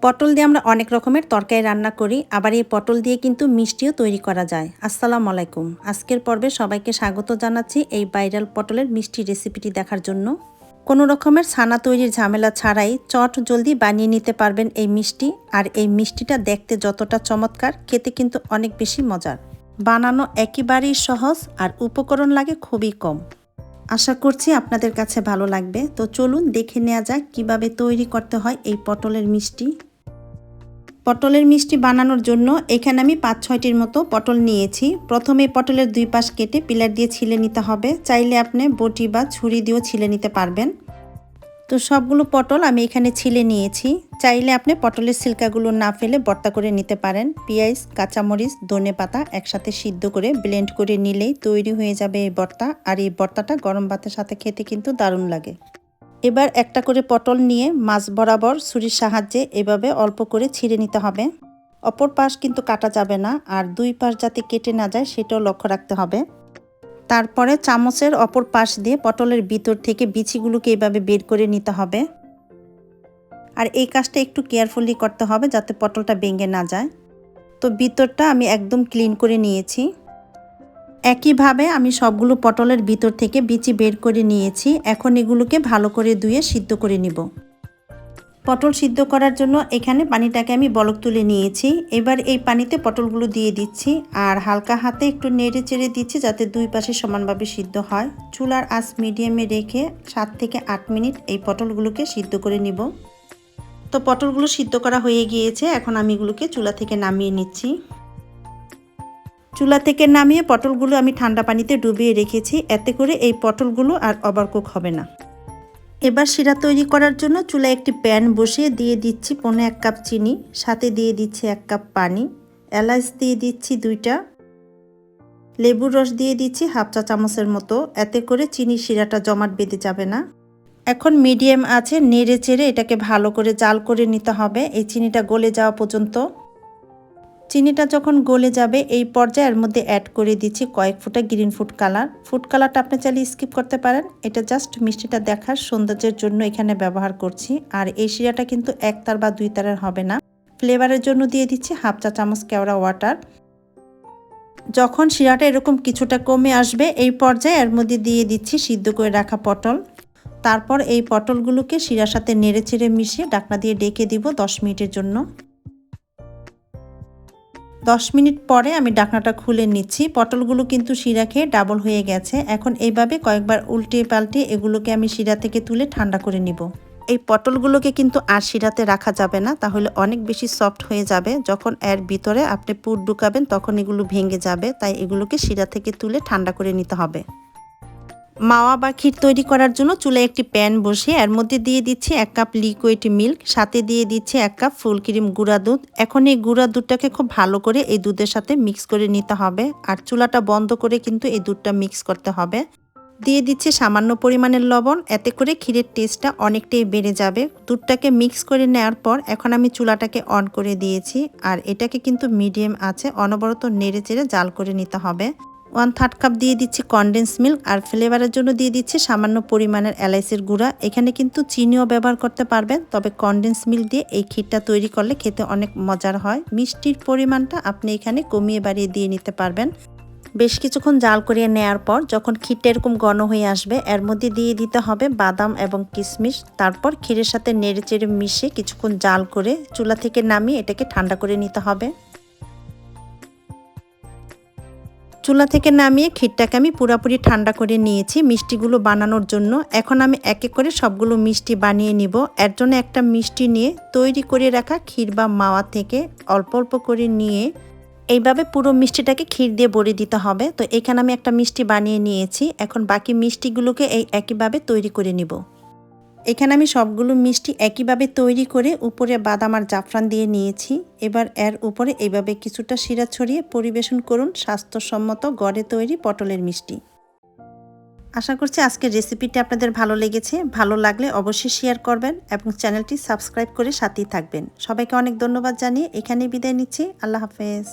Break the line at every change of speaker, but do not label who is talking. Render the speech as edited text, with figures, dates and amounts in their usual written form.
পটল দিয়ে আমরা অনেক রকমের তরকারি রান্না করি, আবার এই পটল দিয়ে কিন্তু মিষ্টিও তৈরি করা যায়। আসসালামু আলাইকুম। আজকের পর্বে সবাইকে স্বাগত জানাচ্ছি এই ভাইরাল পটলের মিষ্টি রেসিপিটি দেখার জন্য। কোনো রকমের ছানা তৈরির ঝামেলা ছাড়াই চট জলদি বানিয়ে নিতে পারবেন এই মিষ্টি। আর এই মিষ্টিটা দেখতে যতটা চমৎকার, খেতে কিন্তু অনেক বেশি মজার। বানানো একেবারেই সহজ আর উপকরণ লাগে খুবই কম। আশা করছি আপনাদের কাছে ভালো লাগবে। তো চলুন দেখে নেওয়া যাক কিভাবে তৈরি করতে হয় এই পটলের মিষ্টি। পটলের মিষ্টি বানানোর জন্য এখানে আমি ৫-৬টির মতো পটল নিয়েছি। প্রথমে পটলের দুই পাশ কেটে পিলার দিয়ে ছিলে নিতে হবে। চাইলে আপনি বটি বা ছুরি দিয়েও ছিলে নিতে পারবেন। তো সবগুলো পটল আমি এখানে ছিলে নিয়েছি। চাইলে আপনি পটলের ছিলকাগুলো না ফেলে ভর্তা করে নিতে পারেন। পেঁয়াজ, কাঁচামরিচ, ধনেপাতা একসাথে সিদ্ধ করে ব্লেন্ড করে নিলেই তৈরি হয়ে যাবে এই ভর্তা। আর এই ভর্তাটা গরম ভাতের সাথে খেতে কিন্তু দারুণ লাগে। এবার একটা করে পটল নিয়ে মাছ বরাবর ছুরির সাহায্যে এভাবে অল্প করে ছিঁড়ে নিতে হবে। অপর পাশ কিন্তু কাটা যাবে না, আর দুই পাশ যাতে কেটে না যায় সেটাও লক্ষ্য রাখতে হবে। তারপরে চামচের অপর পাশ দিয়ে পটলের ভিতর থেকে বিচিগুলোকে এভাবে বের করে নিতে হবে। আর এই কাজটা একটু কেয়ারফুলি করতে হবে যাতে পটলটা ভেঙে না যায়। তো ভিতরটা আমি একদম ক্লিন করে নিয়েছি। একইভাবে আমি সবগুলো পটলের ভিতর থেকে বিচি বের করে নিয়েছি। এখন এগুলোকে ভালো করে ধুয়ে সিদ্ধ করে নিব। পটল সিদ্ধ করার জন্য এখানে পানিটাকে আমি বলক তুলে নিয়েছি। এবার এই পানিতে পটলগুলো দিয়ে দিচ্ছি আর হালকা হাতে একটু নেড়ে চেড়ে দিচ্ছি যাতে দুই পাশে সমানভাবে সিদ্ধ হয়। চুলার আঁচ মিডিয়ামে রেখে 7 থেকে 8 মিনিট এই পটলগুলোকে সিদ্ধ করে নিব। তো পটলগুলো সিদ্ধ করা হয়ে গিয়েছে, এখন আমি এগুলোকে চুলা থেকে নামিয়ে নিচ্ছি। চুলা থেকে নামিয়ে পটলগুলো আমি ঠান্ডা পানিতে ডুবিয়ে রেখেছি, এতে করে এই পটলগুলো আর ওভারকুক হবে না। এবার শিরা তৈরি করার জন্য চুলায় একটি প্যান বসিয়ে দিয়ে দিচ্ছি 1.5 কাপ চিনি, সাথে দিয়ে দিচ্ছি 1 কাপ পানি, এলাচ দিয়ে দিচ্ছি 2টা, লেবুর রস দিয়ে দিচ্ছি 1/2 চা চামচের মতো, এতে করে চিনির শিরাটা জমাট বেঁধে যাবে না। এখন মিডিয়াম আছে নেড়ে চেড়ে এটাকে ভালো করে জাল করে নিতে হবে এই চিনিটা গলে যাওয়া পর্যন্ত। চিনিটা যখন গলে যাবে এই পর্যায়ে এর মধ্যে অ্যাড করে দিচ্ছি কয়েক ফোঁটা গ্রিন ফুড কালার। ফুড কালারটা আপনি চাইলে স্কিপ করতে পারেন, এটা জাস্ট মিষ্টিটা দেখার সৌন্দর্যের জন্য এখানে ব্যবহার করছি। আর এই শিরাটা কিন্তু 1 তার বা 2 তারের হবে না। ফ্লেভারের জন্য দিয়ে দিচ্ছি 1/2 চা চামচ কেওড়া ওয়াটার। যখন শিরাটা এরকম কিছুটা কমে আসবে এই পর্যায়ে এর মধ্যে দিয়ে দিচ্ছি সিদ্ধ করে রাখা পটল। তারপর এই পটলগুলোকে শিরার সাথে নেড়ে চেড়ে মিশিয়ে ঢাকনা দিয়ে ঢেকে দিব 10 মিনিটের জন্য। 10 মিনিট পরে আমি ঢাকনাটা খুলে নিচ্ছি। পটলগুলো কিন্তু শিরা খেয়ে ডাবল হয়ে গেছে। এখন এইভাবে কয়েকবার উল্টে পাল্টে এগুলোকে আমি শিরা থেকে তুলে ঠান্ডা করে নিব। এই পটলগুলোকে কিন্তু আর শিরাতে রাখা যাবে না, তাহলে অনেক বেশি সফট হয়ে যাবে। যখন এর ভিতরে আপনি পুর ঢুকাবেন তখন এগুলো ভেঙে যাবে, তাই এগুলোকে শিরা থেকে তুলে ঠান্ডা করে নিতে হবে। মাওয়া বা ক্ষীর তৈরি করার জন্য চুলায় একটি প্যান বসিয়ে এর মধ্যে দিয়ে দিচ্ছি 1 কাপ লিকুইড মিল্ক, সাথে দিয়ে দিচ্ছি 1 কাপ ফুল ক্রিম গুঁড়া দুধ। এখন এই গুঁড়া দুধটাকে খুব ভালো করে এই দুধের সাথে মিক্স করে নিতে হবে, আর চুলাটা বন্ধ করে কিন্তু এই দুধটা মিক্স করতে হবে। দিয়ে দিচ্ছি সামান্য পরিমাণের লবণ, এতে করে ক্ষীরের টেস্টটা অনেকটাই বেড়ে যাবে। দুধটাকে মিক্স করে নেওয়ার পর এখন আমি চুলাটাকে অন করে দিয়েছি, আর এটাকে কিন্তু মিডিয়াম আছে অনবরত নেড়ে চেড়ে জাল করে নিতে হবে। 1/3 কাপ দিয়ে দিচ্ছি কনডেন্স মিল্ক, আর ফ্লেভারের জন্য দিয়ে দিচ্ছি সামান্য পরিমাণের এলাচের গুঁড়া। এখানে কিন্তু চিনিও ব্যবহার করতে পারবেন, তবে কনডেন্স মিল্ক দিয়ে এই ক্ষীরটা তৈরি করলে খেতে অনেক মজার হয়। মিষ্টির পরিমাণটা আপনি এখানে কমিয়ে বাড়িয়ে দিয়ে নিতে পারবেন। বেশ কিছুক্ষণ জাল করিয়ে নেওয়ার পর যখন ক্ষীরটা এরকম ঘন হয়ে আসবে এর মধ্যে দিয়ে দিতে হবে বাদাম এবং কিশমিশ। তারপর ক্ষীরের সাথে নেড়ে চেড়ে মিশিয়ে কিছুক্ষণ জাল করে চুলা থেকে নামিয়ে এটাকে ঠান্ডা করে নিতে হবে। চুলা থেকে নামিয়ে ক্ষীরটাকে আমি পুরোপুরি ঠান্ডা করে নিয়েছি মিষ্টিগুলো বানানোর জন্য। এখন আমি এক এক করে সবগুলো মিষ্টি বানিয়ে নিব। এর জন্য একটা মিষ্টি নিয়ে তৈরি করে রাখা ক্ষীর বা মাওয়া থেকে অল্প অল্প করে নিয়ে এইভাবে পুরো মিষ্টিটাকে ক্ষীর দিয়ে ভরে দিতে হবে। তো এখানে আমি একটা মিষ্টি বানিয়ে নিয়েছি, এখন বাকি মিষ্টিগুলোকে এই একইভাবে তৈরি করে নিব। এখানে আমি সবগুলো মিষ্টি একইভাবে তৈরি করে উপরে বাদাম আর জাফরান দিয়ে নিয়েছি। এবার এর উপরে এইভাবে কিছুটা শিরা ছড়িয়ে পরিবেশন করুন স্বাস্থ্যসম্মত ঘরে তৈরি পটলের মিষ্টি। আশা করছি আজকের রেসিপিটি আপনাদের ভালো লেগেছে। ভালো লাগলে অবশ্যই শেয়ার করবেন এবং চ্যানেলটি সাবস্ক্রাইব করে সাথেই থাকবেন। সবাইকে অনেক ধন্যবাদ জানিয়ে এখানেই বিদায় নিচ্ছি। আল্লাহ হাফেজ।